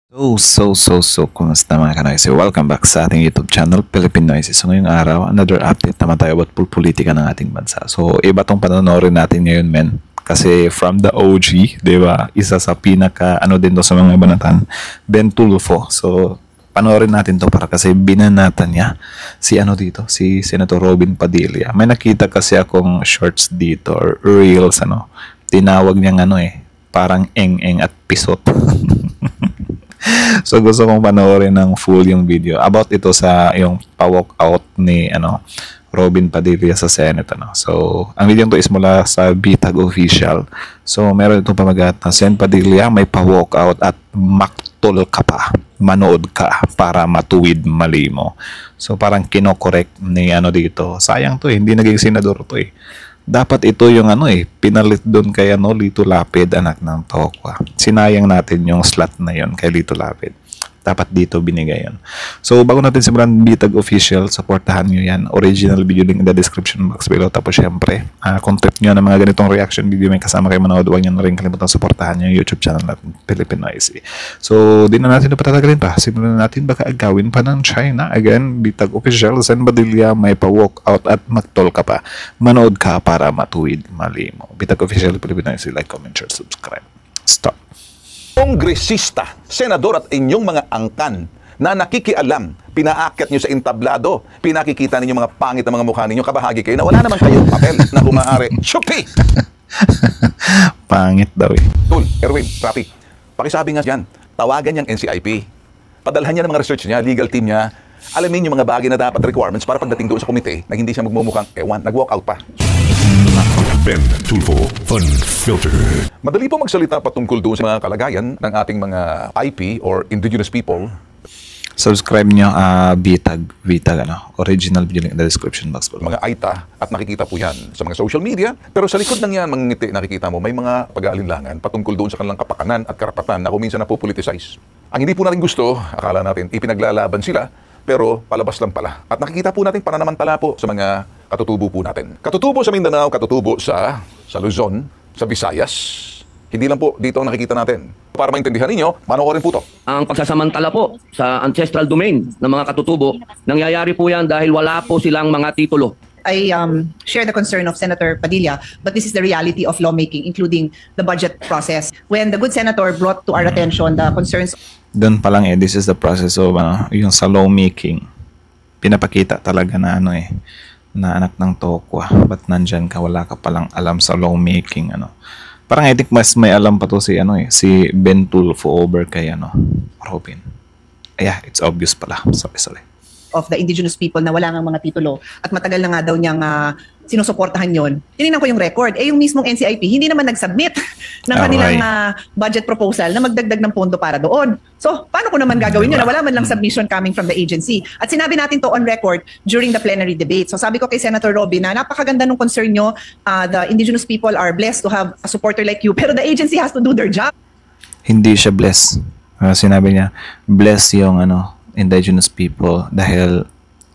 Kumusta mga kanoise? Welcome back sa ating YouTube channel, Philippine Noises. So ngayong araw, another update naman tayo about politika ng ating bansa. So iba tong panonorin natin ngayon, men. Kasi from the OG, di ba? Isa sa pinaka, din to sa mga banatan, Ben Tulfo. So panoorin natin to para kasi binanatan niya si si Senator Robin Padilla. May nakita kasi akong shorts dito or reels, tinawag niyang parang eng-eng at pisot. So gusto kong panoorin ng full yung video about ito sa yung pa-walk out ni Robin Padilla sa Senate. So ang video to is mula sa Bitag Official. So meron itong pamagat na Sen Padilla may pa-walk out at maktol ka pa. Manood ka para matuwid mali mo. So parang kinokorek ni dito. Sayang to hindi naging senador to Dapat ito yung pinalit doon kay Lito Lapid, anak ng Tokwa. Sinayang natin yung slot na yon kay Lito Lapid. Dapat dito binigay yun. So bago natin simulan Bitag Official, supportahan nyo yan. Original video link in the description box below. Tapos syempre, kung trip nyo ng mga ganitong reaction video may kasama kayo manood, huwag nyo na rin kalimutan supportahan yung YouTube channel natin, Philippine Noisy. So di na natin na patatagalin pa. Simulan na natin, baka agawin pa ng China. Again, Bitag Official, Sen Padilla may pa-walk out at magtol ka pa. Manood ka para matuwid mali mo. Bitag Official, Philippine Noisy. Like, comment, share, subscribe. Stop. Kongresista, senador at inyong mga angkan na nakikialam, pinaakyat nyo sa entablado, pinakikita ninyo mga pangit na mga mukha ninyo, kabahagi kayo na wala naman kayong papel na humaari. Chupi! Pangit daw Tul, Erwin, Rafi, pakisabi nga yan, tawagan niyang NCIP. Padalhan niya ng mga research niya, legal team niya, alamin yung mga bagay na dapat requirements para pagdating doon sa komite na hindi siya magmumukhang ewan, nag-walk out pa. Ben Tulfo Unfiltered. Madali po magsalita patungkol doon sa mga kalagayan ng ating mga IP or indigenous people. Subscribe nyo Bitag original video link in the description box below. Mga AITA at nakikita po yan sa mga social media. Pero sa likod ng yan, mga ngiti, nakikita mo, may mga pag-aalinlangan patungkol doon sa kanilang kapakanan at karapatan na kuminsan na po politicize. Ang hindi po natin gusto, akala natin, ipinaglalaban sila, pero palabas lang pala. At nakikita po natin pananamantala po sa mga katutubo po natin. Katutubo sa Mindanao, katutubo sa Luzon, sa Visayas. Hindi lang po dito ang nakikita natin. Para maintindihan ninyo, panoorin po to. Ang pagsasamantala po sa ancestral domain ng mga katutubo, nangyayari po yan dahil wala po silang mga titulo. I share the concern of Senator Padilla, but this is the reality of lawmaking, including the budget process. When the good senator brought to our attention the concerns... Doon pa lang this is the process of yung sa lawmaking. Pinapakita talaga na na anak ng Tokwa. Ba't nandyan ka? Wala ka palang alam sa lawmaking. Parang I think mas may alam pa to si si Ben Tulfo over kay Robin. Yeah, it's obvious pala. Sorry. of the indigenous people na wala ngang mga titulo at matagal na nga daw niyang sinusuportahan yon. Tinignan ko yung record. Yung mismong NCIP, hindi naman nag-submit ng kanilang budget proposal na magdagdag ng pondo para doon. So, paano ko naman gagawin yun na wala man lang submission coming from the agency? At sinabi natin to on record during the plenary debate. So, sabi ko kay Senator Robin na napakaganda ng concern nyo. The indigenous people are blessed to have a supporter like you, pero the agency has to do their job. Hindi siya blessed. Sinabi niya, bless yung indigenous people dahil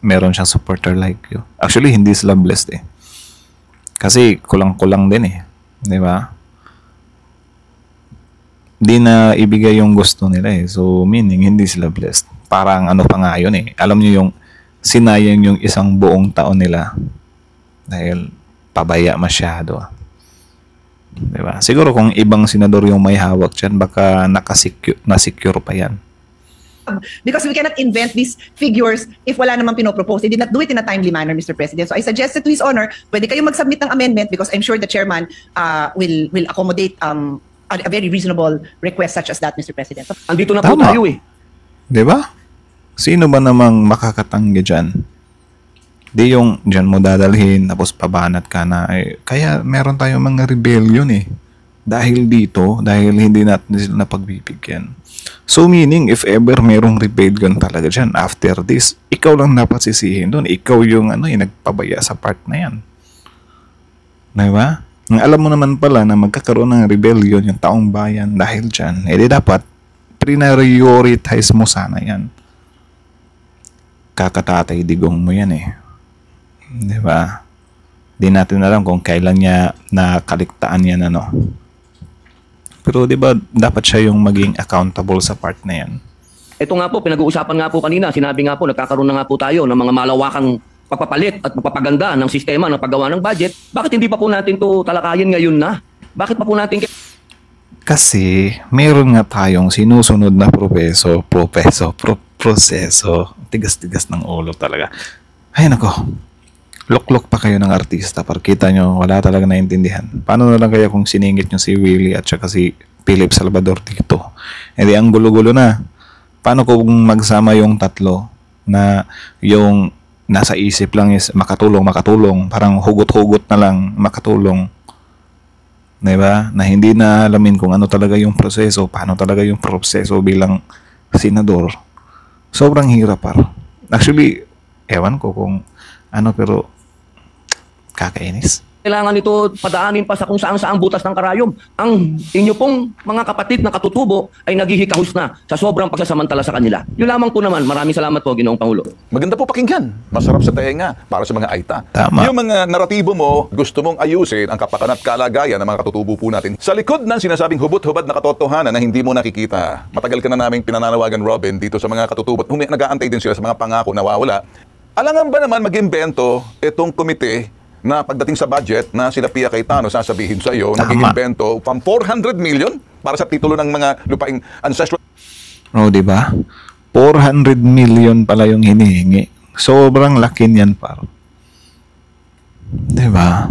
meron siyang supporter like you. Actually, hindi sila blessed Kasi kulang-kulang din Di ba? Hindi na ibigay yung gusto nila So, meaning, hindi sila blessed. Parang pa nga yun Alam niyo yung sinayang yung isang buong taon nila dahil pabaya masyado. Di ba? Siguro kung ibang senador yung may hawak dyan, baka na-secure pa yan. Because we cannot invent these figures if wala namang pinopropost. They did not do it in a timely manner, Mr. President. So I suggested to His Honor, pwede kayong mag-submit ng amendment because I'm sure the chairman will accommodate a very reasonable request such as that, Mr. President. Andito na po tayo Di ba? Sino ba namang makakatanggi dyan? Di yung dyan mo dadalhin tapos pabanat ka na. Kaya meron tayong mga rebellion Dahil dito, dahil hindi natin sila napagbibigyan. So meaning, if ever merong rebellion talaga dyan, after this, ikaw lang dapat sisihin doon. Ikaw yung nagpabaya sa part na yan. Diba? Alam mo naman pala na magkakaroon ng rebellion yung taong bayan dahil dyan, di dapat prioritize mo sana yan. Kakatatay digong mo yan Diba? Di natin alam kung kailan niya nakaligtaan yan Pero 'di ba dapat siya yung maging accountable sa part na 'yan. Ito nga po, pinag-uusapan nga po kanina, sinabi nga po, nagkakaroon na nga po tayo ng mga malawakang pagpapalit at pagpapaganda ng sistema ng paggawa ng budget. Bakit hindi pa po natin to talakayin ngayon na? Bakit pa po natin... Kasi meron nga tayong sinusunod na proseso. Tigas-tigas ng ulo talaga. Ay nako, loklok pa kayo ng artista para kita nyo, wala talaga naintindihan. Paano na lang kaya kung siningit nyo si Willie at saka si Philip Salvador dito? Hindi, ang gulo-gulo na. Paano kung magsama yung tatlo na yung nasa isip lang is makatulong, parang hugot-hugot na lang makatulong. Diba? Na hindi na alamin kung ano talaga yung proseso, paano talaga yung proseso bilang senador. Sobrang hirap par. Actually, ewan ko kung ano, pero kakainis. Kailangan ito padaanin pa sa kung saan-saang butas ng karayom. Ang inyo pong mga kapatid na katutubo ay naghihikahus na sa sobrang pagsasamantala sa kanila. Yun lamang po naman. Maraming salamat po, Ginoong Pangulo. Maganda po pakinggan. Masarap sa tenga para sa mga aita. Tama. Yung mga naratibo mo, gusto mong ayusin ang kapakanan at kalagayan ng mga katutubo po natin. Sa likod ng sinasabing hubot-hubad na katotohanan na hindi mo nakikita. Matagal ka na naming pinananawagan, Robin, dito sa mga katutubo. Nag-aantay din sila sa mga pangako na wawala. Alangan ba naman mag-imbento itong komite na pagdating sa budget na sila Pia Cayetano sasabihin sa iyo, nag-iimbento from 400 million para sa titulo ng mga lupaing ancestral. No, di ba? 400 million pala yung hinihingi. Sobrang laki niyan, par. Di ba?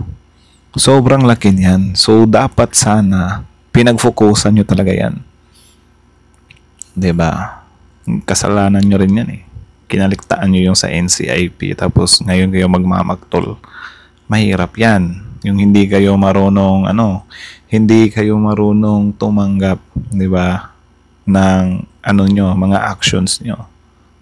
Sobrang laki niyan. So, dapat sana pinag-focusan nyo talaga yan. Di ba? Kasalanan nyo rin yan eh. Kinaligtaan nyo yung sa NCIP tapos ngayon kayo magmamagtol. Mahirap yan. Yung hindi kayo marunong, hindi kayo marunong tumanggap, di ba, ng mga actions nyo.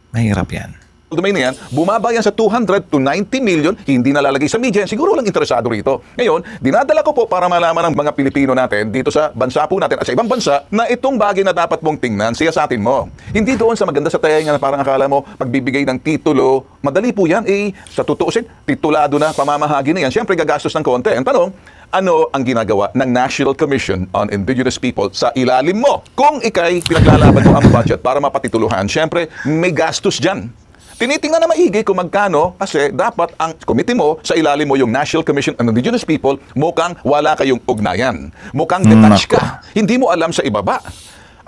Mahirap yan. Domain na yan, bumaba yan sa 200 to 90 million, hindi nalalagay sa media. Siguro walang interesado rito. Ngayon, dinadala ko po para malaman ng mga Pilipino natin dito sa bansa po natin at sa ibang bansa na itong bagay na dapat mong tingnan, siyasatin mo. Hindi doon sa maganda sa tenga na parang akala mo pagbibigay ng titulo. Madali po yan. Sa tutuusin, titulado na, pamamahagi na yan. Siyempre, gagastos ng konti. Ang tanong, ano ang ginagawa ng National Commission on Indigenous People sa ilalim mo? Kung ikay pinaglalaban mo ang budget para mapatituluhan, siyempre, may gastos dyan. Tinitingnan na maigi kung magkano kasi dapat ang committee mo sa ilalim mo yung National Commission on Indigenous People mukhang wala kayong ugnayan. Mukhang detached ka. Hindi mo alam sa ibaba.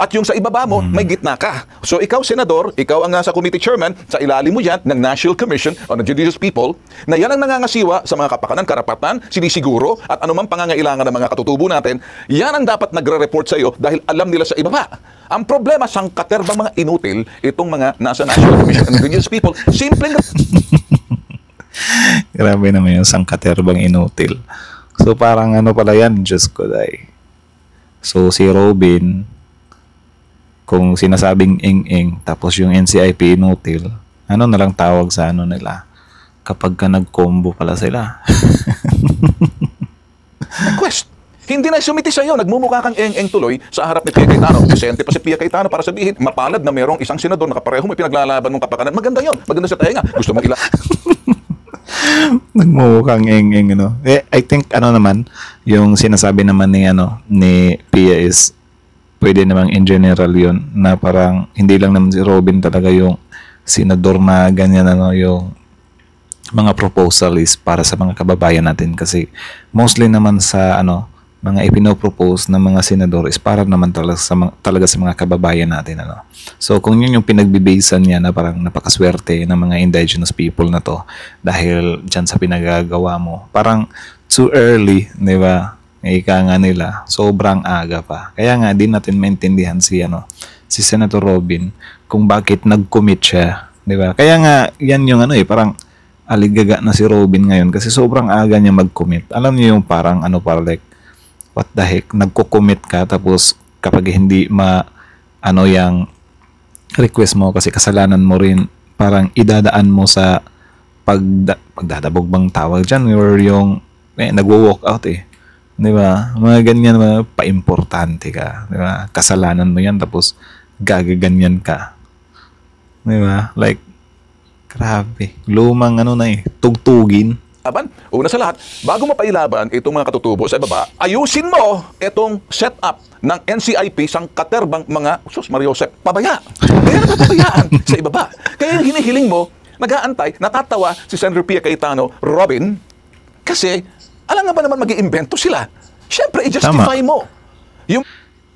At yung sa ibaba mo, may gitna ka. So ikaw, senador, ikaw ang nasa committee chairman, sa ilalim mo yan ng National Commission on Indigenous People, na yan ang nangangasiwa sa mga kapakanan, karapatan, sinisiguro, at anumang pangangailangan ng mga katutubo natin, yan ang dapat nagre-report sa iyo dahil alam nila sa ibaba. Ang problema, sangkaterbang mga inutil, itong mga nasa National Commission on Indigenous People, simpleng... Grabe naman yung sangkaterbang inutil. So parang pala yan, Diyos ko day. So si Robin, kung sinasabing ing-ing, tapos yung NCIP inutil, na lang tawag sa nila? Kapag ka nag-combo pala sila. Request. Hindi na sumiti sa iyo, nagmumukha kang eng-eng tuloy sa harap ni Pia Cayetano. Presente pa si Pia Cayetano para sabihin, mapalad na merong isang senador na kapareho may pinaglalaban mong kapakanan. Maganda yon, maganda sa tenga. Gusto mong Nagmukhang eng-eng, I think, naman, yung sinasabi naman ni Pia is, pwede namang in general yun, na parang hindi lang naman si Robin talaga yung senador na ganyan, yung mga proposal is para sa mga kababayan natin kasi mostly naman sa mga ipinopropose ng mga senador is para naman talaga sa mga kababayan natin. So kung yun yung pinagbibasean niya na parang napakaswerte ng mga indigenous people na to dahil dyan sa pinagagawa mo, parang too early, di ba? Ika nga nila, sobrang aga pa. Kaya nga, di natin maintindihan si Senator Robin kung bakit nag-commit siya. Di ba? Kaya nga, yan yung parang aligaga na si Robin ngayon kasi sobrang aga niya mag-commit. Alam niyo yung parang like, what the heck, nagko-commit ka tapos kapag hindi yung request mo kasi kasalanan mo rin, parang idadaan mo sa pagdadabog bang tawag dyan or yung nagwo-walk out Di ba? Mga ganyan, pa-importante ka. Di ba? Kasalanan mo yan, tapos gagaganyan ka. Di ba? Like, grabe. Lumang tugtugin. Aban, una sa lahat, bago mo pailaban itong mga katutubo sa ibaba, ayusin mo itong setup ng NCIP sang katerbang mga, sus Mariosep, pabaya. Kaya napapabayaan sa ibaba. Kaya yung hinihiling mo, nag-aantay, natatawa si Senator Pia Cayetano, Robin, kasi alam nga ba naman mag-iimbento sila? Siyempre, i-justify mo. Yung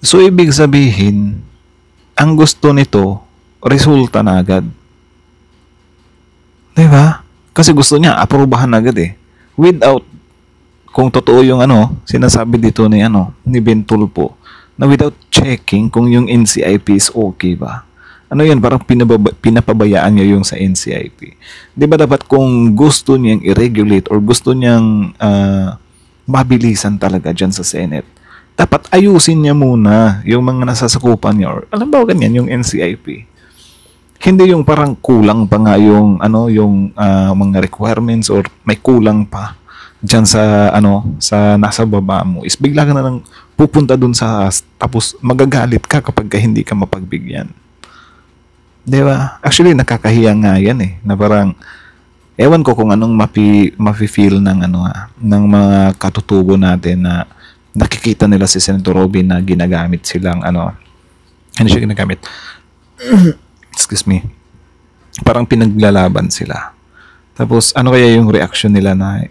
So, ibig sabihin, ang gusto nito, resulta na agad. Diba? Kasi gusto niya, aprobahan agad eh. Without, kung totoo yung sinasabi dito ni Ben Tulfo, na without checking kung yung NCIP is okay ba. Ano yan, parang pinapabayaan niya yung sa NCIP. Di ba dapat kung gusto niyang i-regulate or gusto niyang mabilisan talaga dyan sa Senate, dapat ayusin niya muna yung mga nasasakupan niya or alam ba ganyan yung NCIP. Hindi yung parang kulang pa nga yung mga requirements or may kulang pa diyan sa sa nasa baba mo is bigla ka na lang pupunta dun sa tapos magagalit ka kapag hindi ka mapagbigyan. 'Di ba? Actually nakakahiya nga yan eh na parang ewan ko kung anong mafi-feel ng ng mga katutubo natin na nakikita nila si Senator Robin na ginagamit silang ano siya ginagamit excuse me, parang pinaglalaban sila. Tapos, ano kaya yung reaction nila na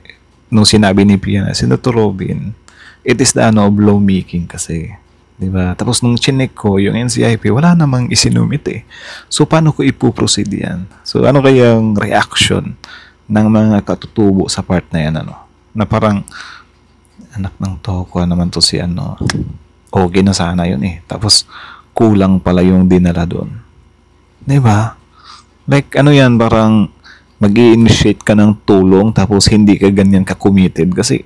nung sinabi ni Pia na, Senator Robin, it is the of lawmaking kasi. Diba? Tapos, nung chinek ko, yung NCIP, wala namang isinumit eh. So, paano ko ipuproceed yan? So, ano kaya yung reaction ng mga katutubo sa part na yan, na parang, anak ng toko naman to si okay na sana yun eh. Tapos, kulang pala yung dinala doon. Diba? Like, yan, parang mag-i-initiate ka ng tulong tapos hindi ka ganyan ka-committed kasi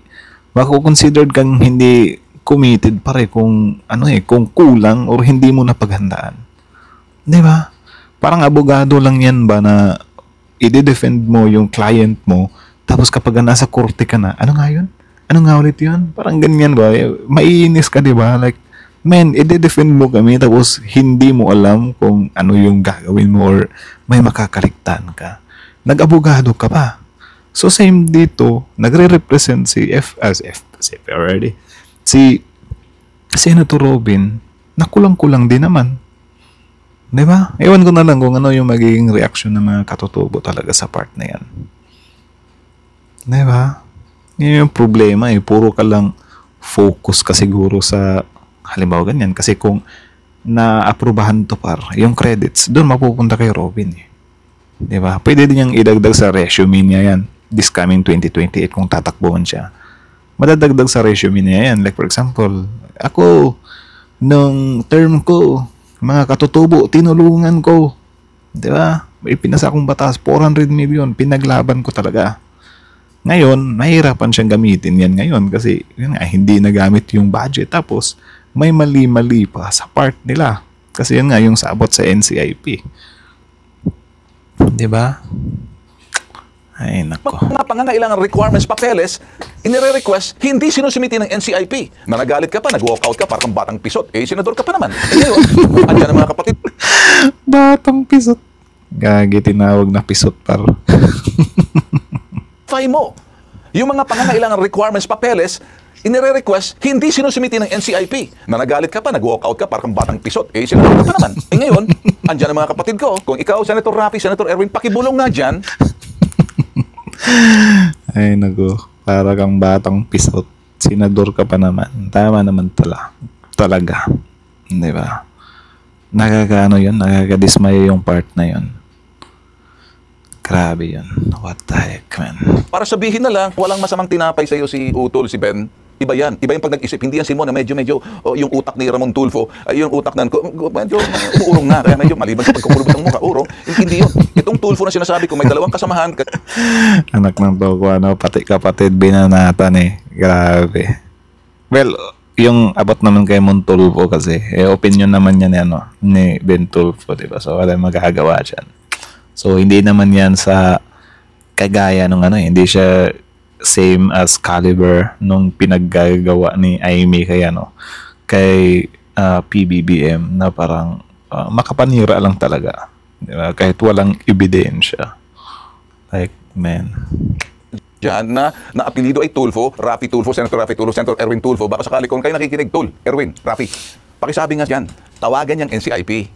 mako-considered kang hindi committed pare kung kung kulang or hindi mo napaghandaan. Diba? Parang abogado lang yan ba na i-defend mo yung client mo tapos kapag nasa korte ka na, ano nga yun? Ano nga ulit yun? Parang ganyan ba? Maiinis ka, diba? Like, man, i-defend mo kami tapos hindi mo alam kung ano yung gagawin mo or may makakaligtan ka. Nag-abogado ka pa. So, same dito, nagre-represent si Senator Robin na kulang-kulang din naman. Diba? Ewan ko na lang kung ano yung magiging reaction ng mga katutubo talaga sa part na yan. Diba? Yun yung problema eh. Puro ka lang focus ka siguro sa halimbawa ganyan. Kasi kung na-aprobahan to yung credits, doon mapupunta kay Robin eh. Diba? Pwede din niyang idagdag sa resume niya yan. This coming 2028 kung tatakbuhan siya. Madadagdag sa resume niya yan. Like for example, ako, nung term ko, mga katutubo, tinulungan ko. Diba? May pinasa akong batas, 400 million, pinaglaban ko talaga. Ngayon, mahirapan siyang gamitin yan ngayon kasi yun nga, hindi nagamit yung budget. Tapos, may mali-mali pa sa part nila. Kasi yun nga yung sabot sa NCIP. Diba? Ay, nako. mga pangangailangan requirements, papeles, inire-request, hindi sinusumiti ng NCIP. Na nagalit ka pa, nag-walkout ka, parang batang pisot. Senador ka pa naman. Ngayon, andyan ang mga kapatid. Batang pisot. Gagi, tinawag na pisot par. Fine mo. Yung mga pangangailangan requirements, papeles, inire-request, hindi sinusumiti ng NCIP. Na nagalit ka pa, nag-walkout ka, parang batang pisot. Senador ka pa naman. Ngayon, andyan ang mga kapatid ko. Kung ikaw, Senator Rafi, Senator Erwin, pakibulong nga dyan. Ay, nago. Para kang batang pisot. Senador ka pa naman. Tama naman talaga. Di ba? Nakakadismaya yung part na yun. Grabe yun. What the heck, man? Para sabihin na lang, walang masamang tinapay sa'yo si Utol, si Ben. Iba yan. Iba yung pag nag-isip. Hindi yan si Mo na medyo yung utak ni Ramon Tulfo, yung utak na medyo umuurong na. Kaya medyo maliban sa pagkukulubot ng mukha. Uro. Hindi yun. Itong Tulfo na sinasabi ko, may dalawang kasamahan. Anak ng toko, pati kapatid binanatan eh. Grabe. Well, yung abot naman kay Mon Tulfo kasi, opinion naman yan ni Ben Tulfo, diba? So, wala magagawa dyan. So, hindi naman yan sa kagaya nung hindi siya same as caliber nung pinaggagawa ni Amy kay PBBM na parang makapanira lang talaga. Diba? Kahit walang ebidensya. Like, man. dyan na apelido ay Tulfo, Rafi Tulfo, Senator Rafi Tulfo, Senator Erwin Tulfo. Baka sakali kung kayo nakikinig, Erwin, Rafi, pakisabi nga dyan, tawagan niyang NCIP.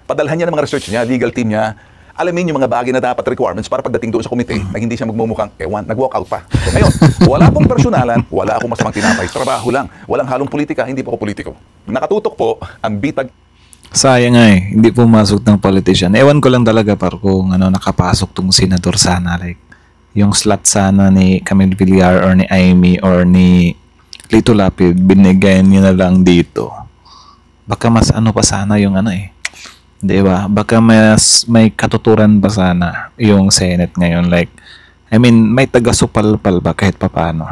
Padalhan niya ng mga research niya, legal team niya. Alamin yung mga bagay na dapat requirements para pagdating doon sa komite na hindi siya magmumukhang nag-walk out pa. So ngayon, wala pong personalan, wala akong masamang tinapay. Trabaho lang. Walang halong politika, hindi po ako politiko. Nakatutok po ang bitag. Sayang nga eh, hindi pumasok ng politician. Ewan ko lang talaga kung nakapasok tong senador sana. Like, yung slot sana ni Camille Villar or ni Amy or ni Lito Lapid, binigyan niyo na lang dito. Baka mas pa sana yung di ba? Baka mas may katuturan ba sana yung Senate ngayon? Like, I mean, may taga-supalpal ba kahit papano?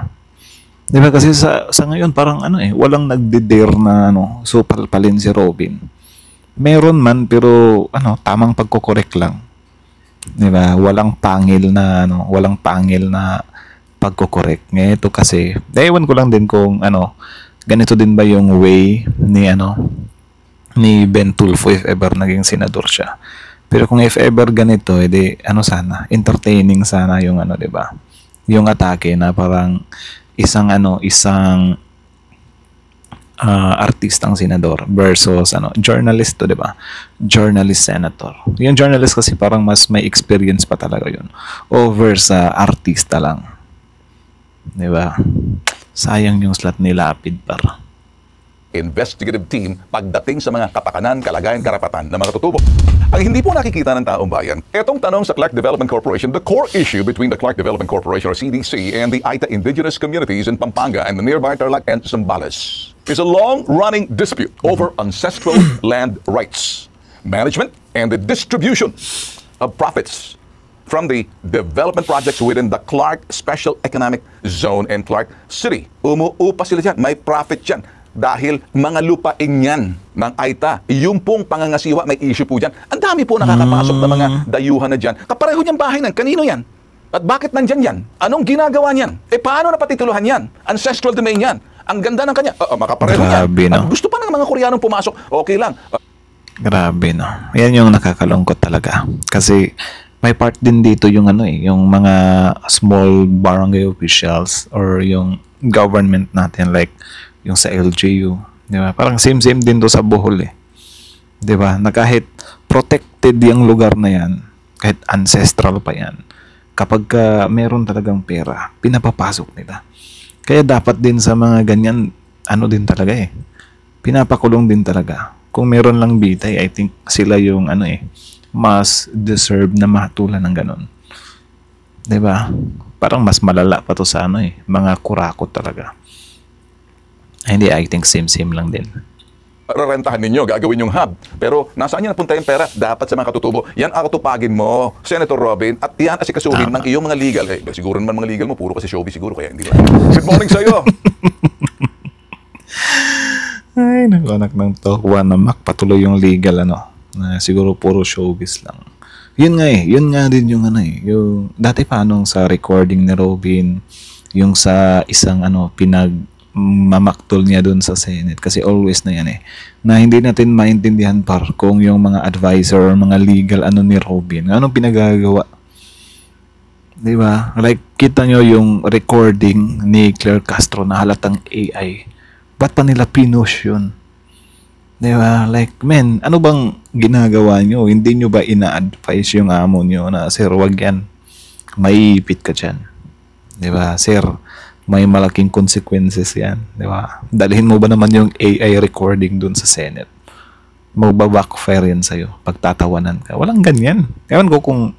Di ba? Kasi sa ngayon parang walang nagde-dare na supalpalin si Robin. Meron man pero tamang pagko-correct lang. 'Di ba? Walang pangil na pagko-correct. Ngayon ito kasi, ewan ko lang din kung ganito din ba yung way ni Ben Tulfo if ever naging senador siya. Pero kung if ever ganito, edi sana, entertaining sana yung 'di ba? Yung atake na parang isang artistang senador versus journalist to, 'di ba? Journalist senator. Yung journalist kasi parang mas may experience pa talaga 'yun over sa artista lang. 'Di ba? Sayang yung slot ni Lapid para investigative team pagdating sa mga kapakanan, kalagayan, karapatan ng mga tutubo. Ang hindi po nakikita ng taong bayan, etong tanong sa Clark Development Corporation, the core issue between the Clark Development Corporation or CDC and the Aita indigenous communities in Pampanga and the nearby Tarlac and Zambales is a long-running dispute over ancestral land rights, management, and the distribution of profits from the development projects within the Clark Special Economic Zone and Clark City. Umuupa sila dyan, may profit dyan. Dahil mga lupain yan ng Aita. Yung pong pangangasiwa, may issue po dyan. Ang dami po nakakapasok na mga dayuhan na dyan. Kapareho niyang bahay nan. Kanino yan? At bakit nandyan yan? Anong ginagawa niyan? Paano napatituluhan yan? Ancestral domain yan. Ang ganda ng kanya. Makapareho yan. At gusto pa ng mga Koreanong pumasok. Okay lang. Grabe, no? Yan yung nakakalungkot talaga. Kasi may part din dito yung yung mga small barangay officials or yung government natin, like yung sa LGU, di ba? Parang same din to sa Bohol di ba? Na kahit protected yung lugar na yan, kahit ancestral pa yan, kapag meron talagang pera, pinapapasok nila. Kaya dapat din sa mga ganyan, din talaga pinapakulong din talaga. Kung meron lang bitay, I think sila yung mas deserve na mahatulan ng ganun. Di ba? Parang mas malala pa to sa mga kurakot talaga. Hindi, I think same lang din. Rarentahan ninyo, gagawin yung hub. Pero nasaan niya napunta yung pera? Dapat sa mga katutubo. Yan ang tutupagin mo, Senator Robin, at yan asikasuhin ng iyong mga legal. Siguro naman mga legal mo, puro kasi showbiz siguro, kaya hindi lang. Good morning sa'yo! Ay, nag-anak ng tohwa na patuloy yung legal, na siguro puro showbiz lang. Yun nga din yung yung dati pa sa recording ni Robin, yung sa isang mamaktol niya doon sa Senate, kasi always na yan na hindi natin maintindihan kung yung mga advisor or mga legal ni Robin, anong pinagagawa, di ba? Like, kita nyo yung recording ni Claire Castro na halatang AI, ba't pa nila pinush yun? Di ba? Like, men, ano bang ginagawa nyo? Hindi nyo ba ina-advise yung amo nyo na, sir, wag yan, maiipit ka dyan, di ba? Sir, may malaking consequences yan, di ba? Dalhin mo ba naman yung AI recording dun sa Senate? Magbabackfire yan sa'yo. Pagtatawanan ka. Walang ganyan. Ewan ko kung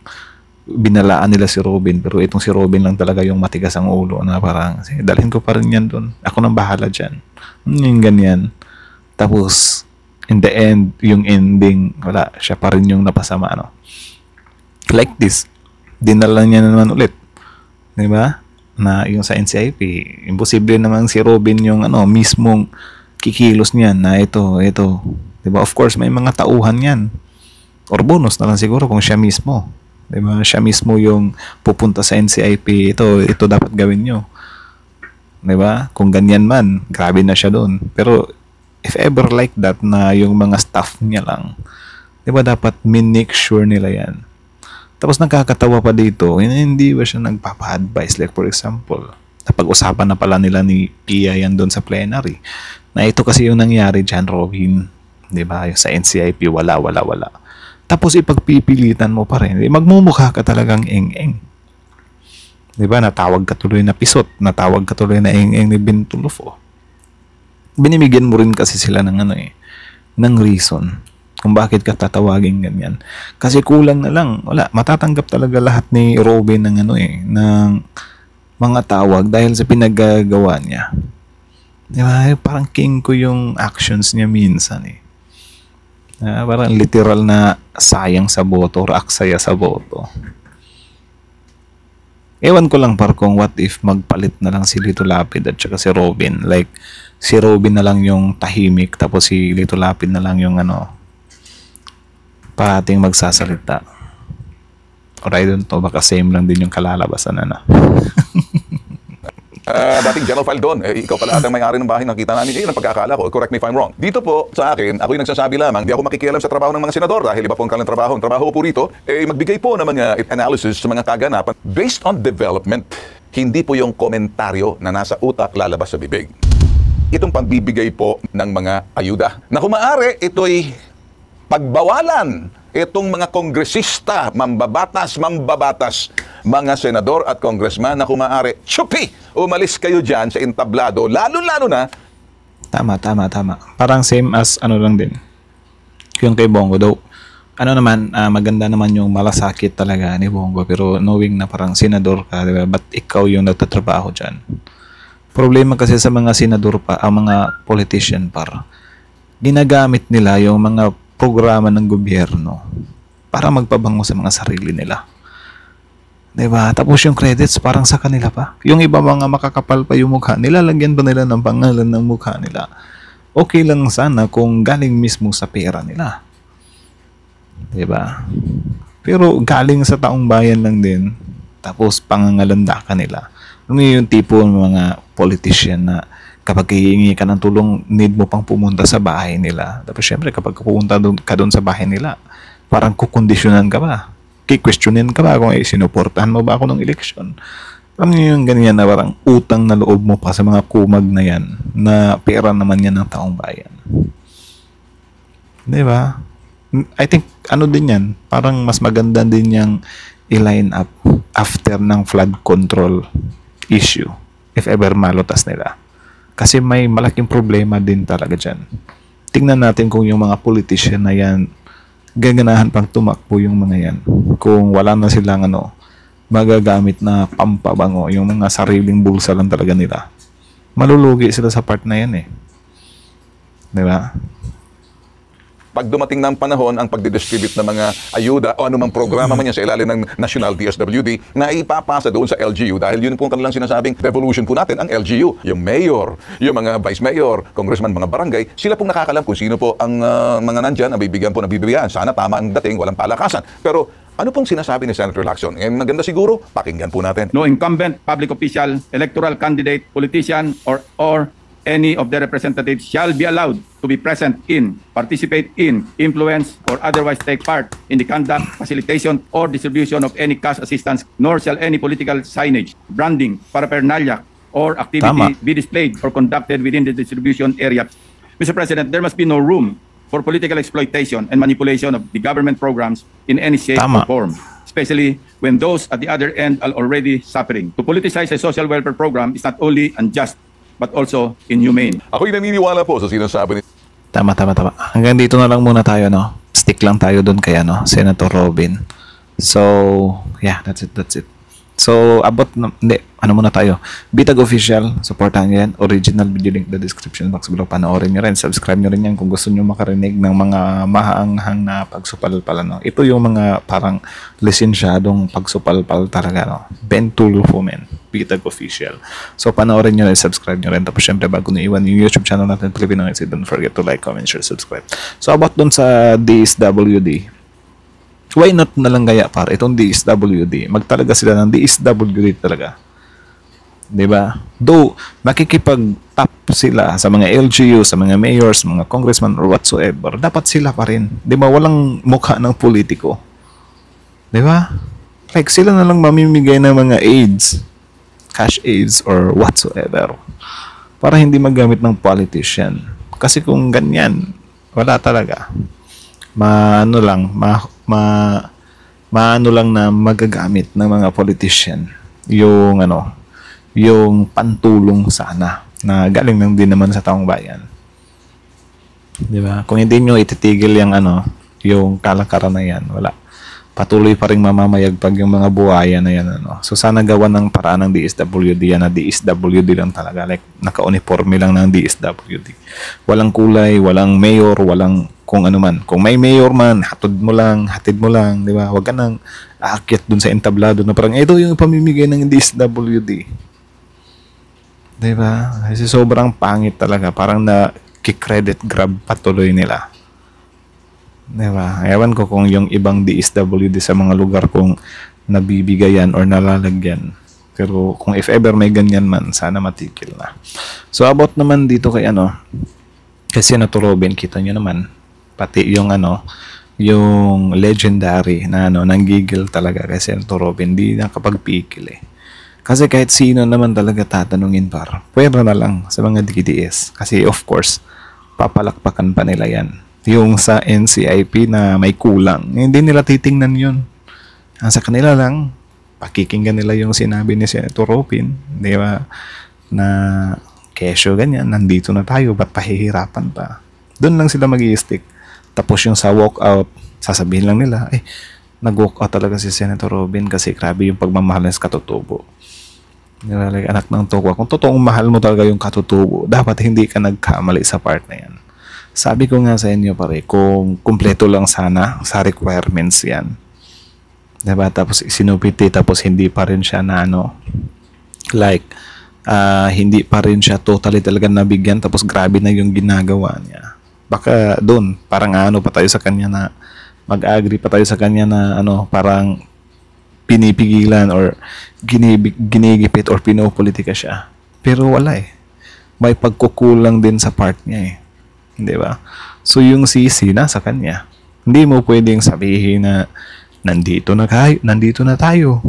binalaan nila si Robin, pero itong si Robin lang talaga yung matigas ang ulo na parang, dalhin ko pa rin yan dun. Ako nang bahala dyan. Yung ganyan. Tapos, in the end, yung ending, wala. Siya pa rin yung napasama, Like this. Dinala niya naman ulit. Di ba? Na yung sa NCIP, imposible naman si Robin yung mismong kikilos niyan na ito, 'di ba? Of course may mga tauhan yan. Or bonus na lang siguro kung siya mismo. 'Di ba? Siya mismo yung pupunta sa NCIP, ito dapat gawin niyo. 'Di ba? Kung ganyan man, grabe na siya doon. Pero if ever like that na yung mga staff niya lang, 'di ba dapat make sure nila yan Tapos nakakatawa pa dito, hindi ba siya nagpapa-advise? Like for example, napag-usapan na pala nila ni Pia yan doon sa plenary. Na ito kasi yung nangyari dyan, Robin. Di ba? Sa NCIP, wala. Tapos ipagpipilitan mo pa rin. Magmumukha ka talagang eng-eng. Di ba? Natawag ka tuloy na pisot. Natawag ka tuloy na eng-eng ni Ben Tulfo. Binibigyan mo rin kasi sila ng ng reason kung bakit ka tatawagin ganyan. Kasi kulang na lang. Wala. Matatanggap talaga lahat ni Robin ng ng mga tawag dahil sa pinagagawa niya. Di ba? Parang king ko yung actions niya minsan parang literal na sayang sa boto or aksaya sa boto. Ewan ko lang kung what if magpalit na lang si Lito Lapid at saka si Robin. Like, si Robin na lang yung tahimik tapos si Lito Lapid na lang yung parating magsasalita. Or I don't know, baka same lang din yung kalalabasan Dating General Faldon, ikaw pala atang may-ari ng bahay, nakita namin, ang pagkakala ko, correct me if I'm wrong. Dito po, sa akin, ako'y nagsasabi lamang, di ako makikialam sa trabaho ng mga senador dahil iba po ang kanilang trabaho. Ang trabaho po rito, magbigay po ng mga analysis sa mga kaganapan based on development. Hindi po yung komentaryo na nasa utak lalabas sa bibig. Itong pagbibigay po ng mga ayuda. Na kung maaari, ito'y pagbawalan itong mga kongresista, mambabatas, mga senador at congressman na kung maaari, tsupi, umalis kayo dyan sa entablado, lalo-lalo na. Tama. Parang same as lang din. Yung kay Bongo daw. Maganda naman yung malasakit talaga ni Bongo, pero knowing na parang senador ka, diba? Ba't ikaw yung nagtatrabaho dyan? Problema kasi sa mga senador pa, ang mga politician ginagamit nila yung mga programa ng gobyerno para magpabango sa mga sarili nila. Diba? Tapos yung credits parang sa kanila pa. Yung iba mga makakapal pa yung mukha nila, lagyan pa nila ng pangalan ng mukha nila. Okay lang sana kung galing mismo sa pera nila. Diba? Pero galing sa taong bayan lang din, tapos pangangalanda ka nila. Ano yung tipo ng mga politician na kapag hihingi ka ng tulong, need mo pang pumunta sa bahay nila. Tapos syempre, kapag pupunta ka doon sa bahay nila, parang kukondisyonan ka ba? Kikwestiyonin ka ba kung sinuportahan mo ba ako ng eleksyon? Alam niyo yung ganyan na parang utang na loob mo pa sa mga kumag na yan, na pera naman yan ng taong bayan. Di ba? I think, din yan, parang mas maganda din yung i-line up after ng flood control issue, if ever malutas nila. Kasi may malaking problema din talaga dyan. Tingnan natin kung yung mga politician na yan, gaganahan pang tumakbo yung mga yan. Kung wala na silang magagamit na pampabango, yung mga sariling bulsa lang talaga nila. Malulugi sila sa part na yan Di ba? Pag dumating ng panahon ang pagdidistribute ng mga ayuda o anumang programa man yan sa ilalim ng National DSWD na ipapasa doon sa LGU dahil yun po ang kanilang sinasabing revolution po natin ang LGU. Yung mayor, yung mga vice mayor, congressman, mga barangay, sila pong nakakalam kung sino po ang mga nandyan ang bibigyan po ng bibigyan. Sana tama ang dating, walang palakasan. Pero ano pong sinasabi ni Senator Lacson? Maganda siguro, pakinggan po natin. No incumbent, public official, electoral candidate, politician, or any of the representatives shall be allowed to be present in, participate in, influence, or otherwise take part in the conduct, facilitation, or distribution of any cash assistance, nor shall any political signage, branding, paraphernalia, or activity be displayed or conducted within the distribution area. Mr. President, there must be no room for political exploitation and manipulation of the government programs in any shape or form, especially when those at the other end are already suffering. To politicize a social welfare program is not only unjust, but also inhumane. Ako'y naniniwala po sa sinasabi ni... Tama. Hanggang dito na lang muna tayo, Stick lang tayo doon kay, Senator Robin. So, yeah, that's it. So, muna tayo. Bitag Official, supportahan nyo yan. Original video link the description box below. Panoorin nyo rin. Subscribe nyo rin yan kung gusto nyo makarinig ng mga mahaanghang na pagsupalpal. Ito yung mga parang lisensyadong pagsupalpal talaga. Ben Tulfo, men. Bitag Official. So, panoorin nyo rin. Subscribe nyo rin. Tapos, syempre, bago na iwan yung YouTube channel natin, Filipino Exit, don't forget to like, comment, share, subscribe. So, about dun sa DSWD, why not na lang kaya itong DSWD? Magtalaga sila ng DSWD talaga. Diba? Though, makikipag-tap sila sa mga LGU, sa mga mayors, mga congressman, or whatsoever, dapat sila pa rin. Diba? Walang mukha ng politiko. Di ba? Like, sila na lang mamimigay ng mga aids, cash aids, or whatsoever, para hindi magamit ng politician. Kasi kung ganyan, wala talaga. Maano lang na magagamit ng mga politician yung yung pantulong sana na galing lang din naman sa taong bayan. Di ba? Kung hindi nyo ititigil yung kalakaran na yan, wala. Patuloy pa rin mamamayagpag yung mga buhaya na yan. So sana gawan ng paraan ng DSWD yan na DSWD lang talaga. Like, naka-uniforme lang ng DSWD. Walang kulay, walang mayor, walang kung ano man. Kung may mayor man, hatid mo lang, di ba? Huwag ka nang aakyat dun sa entablado na parang, ito yung pamimigay ng DSWD. Di ba? Kasi sobrang pangit talaga. Parang na-credit grab patuloy nila. Diba? Ewan ko kung yung ibang DSWD sa mga lugar kung nabibigayan or nalalagyan. Pero kung if ever may ganyan man, sana matikil na. So about naman dito kay Senator Robin, kita nyo naman, pati yung yung legendary na nanggigil talaga kay Senator Robin, di nakapagpikil eh. Kasi kahit sino naman talaga tatanungin pwera na lang sa mga DDS. Kasi of course, papalakpakan pa nila yan. Yung sa NCIP na may kulang, hindi nila titingnan yun. Sa kanila lang, pakikinggan nila yung sinabi ni Senator Robin, di ba? Na kesyo ganyan, nandito na tayo, ba't pahihirapan pa? Doon lang sila mag-i-stick. Tapos yung sa walkout, sasabihin lang nila, nag-walkout talaga si Senator Robin kasi grabe yung pagmamahal sa katutubo. Diba? Like, anak ng tokwa. Kung totoong mahal mo talaga yung katutubo, dapat hindi ka nagkamali sa part na yan. Sabi ko nga sa inyo kung kumpleto lang sana sa requirements yan. Diba? Tapos sinupiti, tapos hindi pa rin siya na hindi pa rin siya totally talaga nabigyan, tapos grabe na yung ginagawa niya. Baka doon, parang pa tayo sa kanya na, mag-agree pa tayo sa kanya na parang pinipigilan or ginigipit or pinopolitika siya. Pero wala eh. May pagkukulang din sa part niya eh. Di ba? So yung sisi nasa kanya. Hindi mo pwedeng sabihin na nandito na tayo.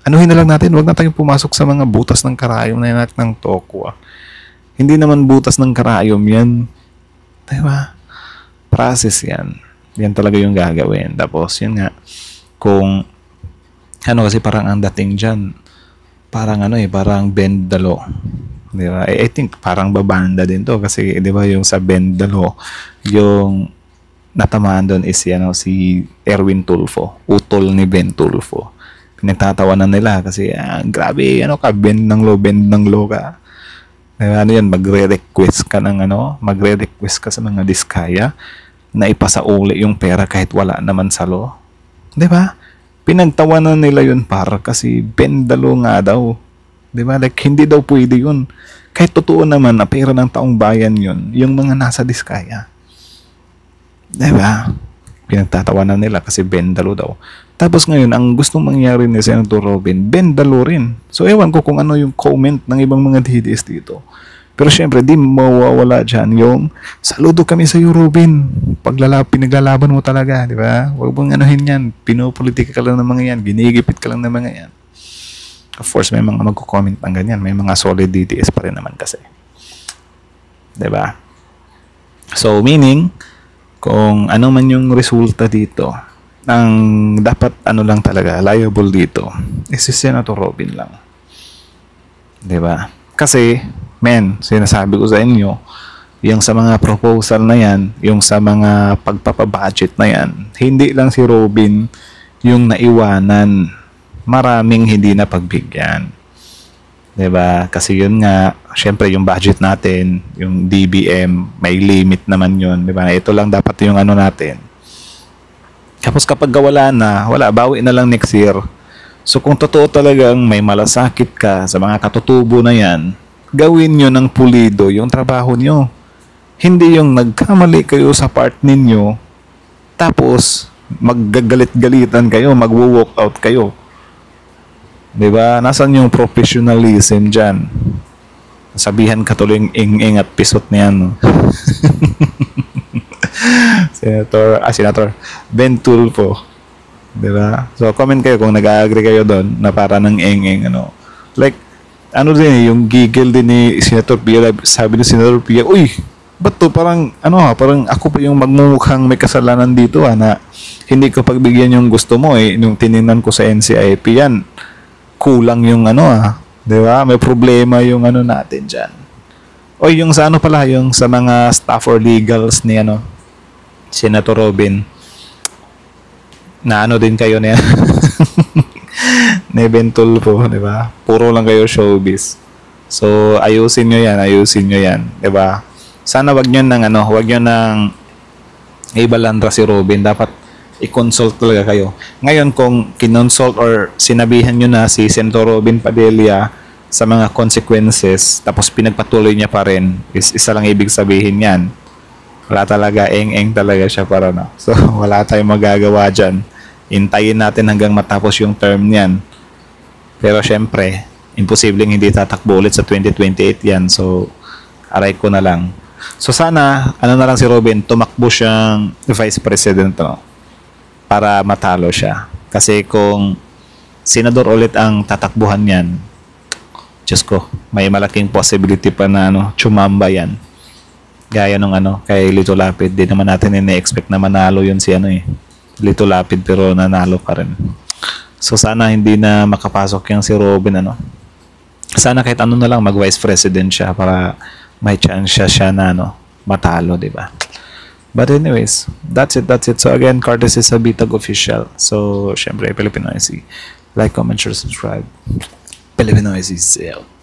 Anuhin na lang natin, wag na tayong pumasok sa mga butas ng karayom na yan at ng tokwa. Hindi naman butas ng karayom yan. Di ba? Process yan. Yan talaga yung gagawin. Tapos yun nga, kung kasi parang ang dating dyan, parang parang bend the law. Di ba? I think parang babanda din to kasi di ba yung sa Bendalo, yung natamaan doon is si Erwin Tulfo, utol ni Ben Tulfo. Pinagtatawanan nila kasi grabe bend ng law ka. Di ba? Magre-request ka sa mga diskaya na ipasauli yung pera kahit wala naman sa law. Di ba? Pinagtawanan nila yun kasi Bendalo nga daw. Diba? Like, hindi daw pwede yun. Kahit totoo naman na pera ng taong bayan yun, yung mga nasa diskaya. Diba? Pinagtatawanan nila kasi Bendalo daw. Tapos ngayon, ang gustong mangyari ni Senator Robin, Bendalo rin. So, ewan ko kung ano yung comment ng ibang mga DDS dito. Pero syempre, di mawawala dyan yung saludo kami sa iyo, Robin. Pinaglalaban mo talaga, di ba? Huwag mong yan. Pinopolitika ka lang ng mga yan. Ginigipit ka lang ng mga yan. Of course, may mga magko-comment ng ganyan. May mga solid DDS pa rin naman kasi. Diba? So, meaning, kung ano man yung resulta dito, ang dapat lang talaga, liable dito, is si Senator Robin lang. Diba? Kasi, sinasabi ko sa inyo, yung sa mga proposal na yan, yung sa mga pagpapabudget na yan, hindi lang si Robin yung naiwanan, maraming hindi na pagbigyan. Diba? Kasi yun nga, syempre yung budget natin, yung DBM, may limit naman yun. Diba? Ito lang dapat yung natin. Tapos kapag wala, bawi na lang next year. So kung totoo talagang may malasakit ka sa mga katutubo na yan, gawin nyo ng pulido yung trabaho nyo. Hindi yung nagkamali kayo sa part ninyo, tapos maggagalit-galitan kayo, magwo-walk out kayo. Diba? Nasaan yung professionalism dyan? Sabihan ka tuloy yung ing-ing at pisot niyan. No? Senator Ben Tulfo. Di ba? So, comment kayo kung nag-agree kayo doon na para ng eng-eng, ano. Like, ano din eh, yung giggle din ni Senator Pia, sabi ni Senator Pia, uy, ba't to? Parang, parang ako pa yung magmumukhang may kasalanan dito, na hindi ko pagbigyan yung gusto mo, eh. Yung tiningnan ko sa NCIP yan, kulang yung di ba? May problema yung natin dyan. O yung sa pala, yung sa mga staff or legals ni Senator Robin, na din kayo niya. Nebentul po, di ba? Puro lang kayo showbiz. So, ayusin nyo yan, di ba? Sana wag nyo nang ibalandra si Robin. Dapat i-consult talaga kayo. Ngayon, kung kinonsult or sinabihan nyo na si Senator Robin Padilla sa mga consequences, tapos pinagpatuloy niya pa rin, isa lang ibig sabihin yan. Wala talaga, eng-eng talaga siya para na. So, wala tayong magagawa dyan. Hintayin natin hanggang matapos yung term niyan. Pero syempre, imposibleng hindi tatakbo ulit sa 2028 yan. So, aray ko na lang. So, sana, na lang si Robin, tumakbo siyang vice president, para matalo siya. Kasi kung senador ulit ang tatakbuhan yan, Diyos ko, may malaking possibility pa na tsumamba yan. Gaya nung kay Lito Lapid, di naman natin ine-expect na manalo yun si Lito Lapid, pero nanalo pa rin. So sana hindi na makapasok yung si Robin, Sana kahit na lang mag-vice president siya para may chance siya na matalo, di ba? But anyways, that's it. So again, courtesy sa Bitag Official. So syempre, Filipino IC. Like, comment, share, subscribe. Filipino IC is out.